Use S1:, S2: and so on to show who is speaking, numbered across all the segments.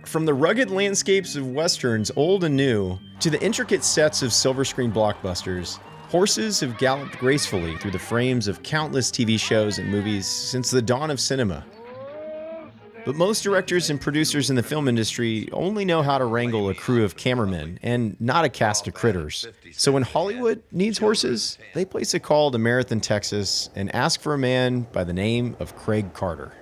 S1: From the rugged landscapes of westerns, old and new, to the intricate sets of silver screen blockbusters, horses have galloped gracefully through the frames of countless TV shows and movies since the dawn of cinema. But most directors and producers in the film industry only know how to wrangle a crew of cameramen and not a cast of critters. So when Hollywood needs horses, they place a call to Marathon, Texas, and ask for a man by the name of Craig Carter.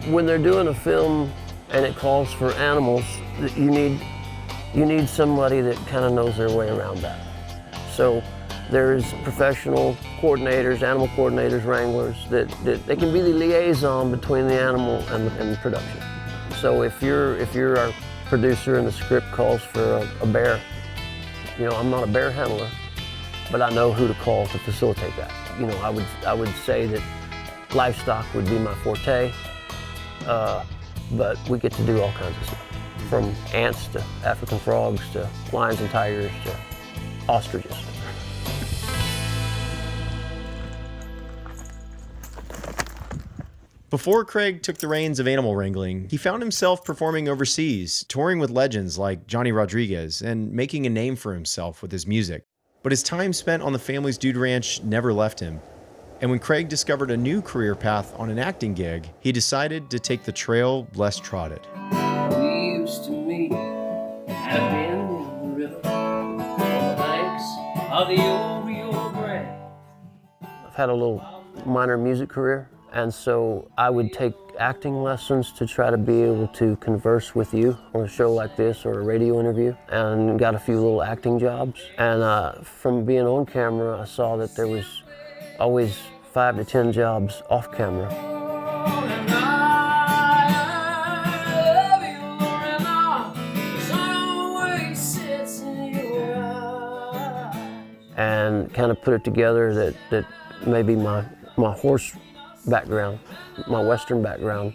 S2: When they're doing a film and it calls for animals, you need somebody that kind of knows their way around that. So there's professional coordinators, animal coordinators, wranglers, that they can be the liaison between the animal and the production. So if you're our producer and the script calls for a bear, I'm not a bear handler, but I know who to call to facilitate that. I would say that livestock would be my forte, but we get to do all kinds of stuff. From ants to African frogs to lions and tigers to ostriches.
S1: Before Craig took the reins of animal wrangling, he found himself performing overseas, touring with legends like Johnny Rodriguez, and making a name for himself with his music. But his time spent on the family's dude ranch never left him. And when Craig discovered a new career path on an acting gig, he decided to take the trail less trodden.
S2: To meet at a bend in the river on the banks of the old Rio Grande. I've had a little minor music career, and so I would take acting lessons to try to be able to converse with you on a show like this or a radio interview, and got a few little acting jobs. And from being on camera, I saw that there was always 5 to 10 jobs off camera. And kind of put it together that maybe my horse background, my Western background,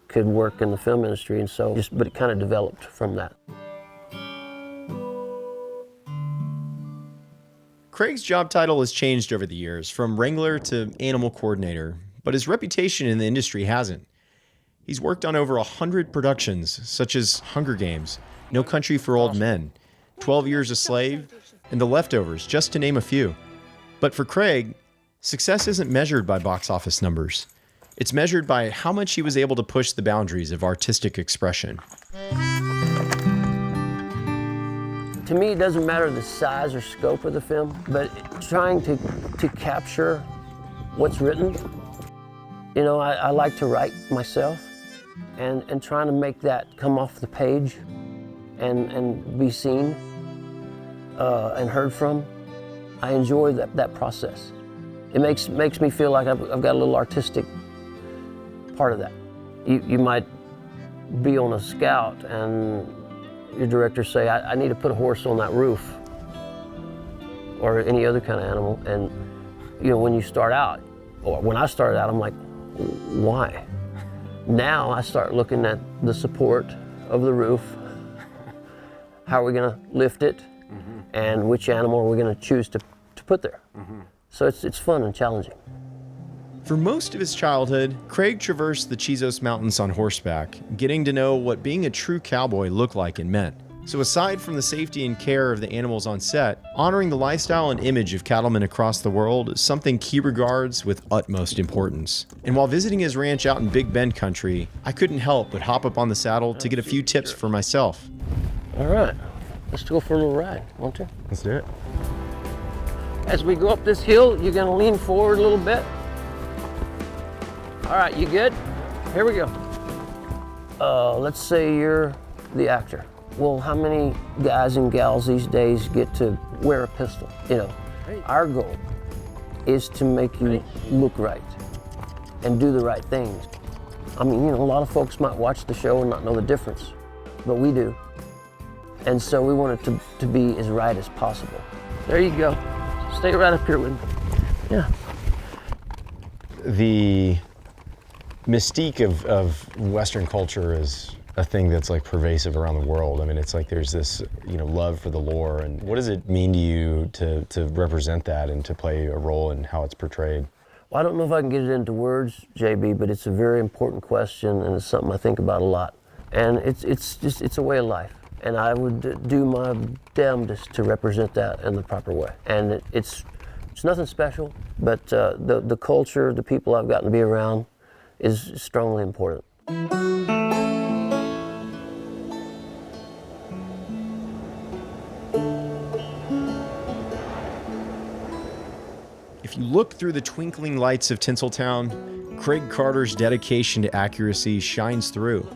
S2: could work in the film industry, and so but it kind of developed from that.
S1: Craig's job title has changed over the years, from wrangler to animal coordinator, but his reputation in the industry hasn't. He's worked on over 100 productions, such as Hunger Games, No Country for Old Men, 12 Years a Slave, and The Leftovers, just to name a few. But for Craig, success isn't measured by box office numbers. It's measured by how much he was able to push the boundaries of artistic expression.
S2: To me, it doesn't matter the size or scope of the film, but trying to capture what's written. I like to write myself, and trying to make that come off the page and be seen and heard from. I enjoy that process. It makes me feel like I've got a little artistic part of that. You might be on a scout and your director say, I need to put a horse on that roof, or any other kind of animal. And when you start out, or when I started out, I'm like, why? Now I start looking at the support of the roof. How are we gonna lift it? Mm-hmm. And which animal are we gonna choose to put there? Mm-hmm. So it's fun and challenging.
S1: For most of his childhood, Craig traversed the Chisos Mountains on horseback, getting to know what being a true cowboy looked like and meant. So aside from the safety and care of the animals on set, honoring the lifestyle and image of cattlemen across the world is something he regards with utmost importance. And while visiting his ranch out in Big Bend country, I couldn't help but hop up on the saddle to get a few tips for myself.
S2: All right, let's go for a little ride, won't you?
S1: Let's do it.
S2: As we go up this hill, you're gonna lean forward a little bit. All right, you good? Here we go. Let's say you're the actor. Well, how many guys and gals these days get to wear a pistol? Our goal is to make you look right and do the right things. I mean, a lot of folks might watch the show and not know the difference, but we do. And so we want it to be as right as possible. There you go. Stay right up here with me. Yeah.
S3: The mystique of Western culture is
S1: a thing that's like pervasive around the world. I mean, it's like there's this, love for the lore. And what does it mean to you to represent that and to play a role in how it's portrayed?
S2: Well, I don't know if I can get it into words, JB, but it's a very important question, and it's something I think about a lot. And it's a way of life. And I would do my damnedest to represent that in the proper way. And it's nothing special, but the culture, the people I've gotten to be around is strongly important.
S1: If you look through the twinkling lights of Tinseltown, Craig Carter's dedication to accuracy shines through.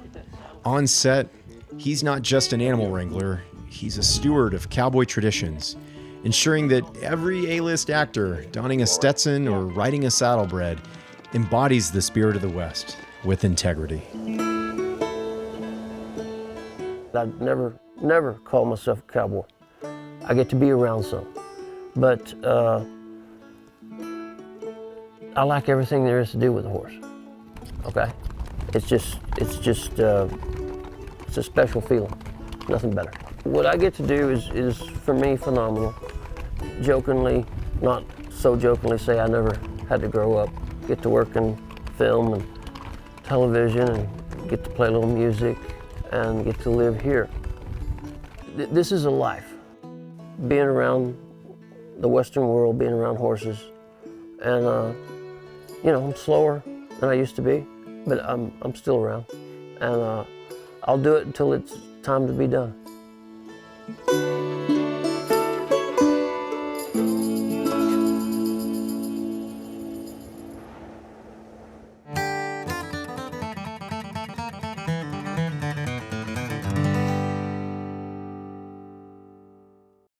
S1: On set, he's not just an animal wrangler, he's a steward of cowboy traditions, ensuring that every A-list actor donning a Stetson or riding a saddlebred embodies the spirit of the West with integrity.
S2: I'd never call myself a cowboy. I get to be around some, but I like everything there is to do with a horse. Okay, it's a special feeling, nothing better. What I get to do is for me phenomenal. Jokingly, not so jokingly, say I never had to grow up. Get to work in film and television and get to play a little music and get to live here. This is a life. Being around the Western world, being around horses, and I'm slower than I used to be, but I'm still around, and I'll do it until it's time to be done.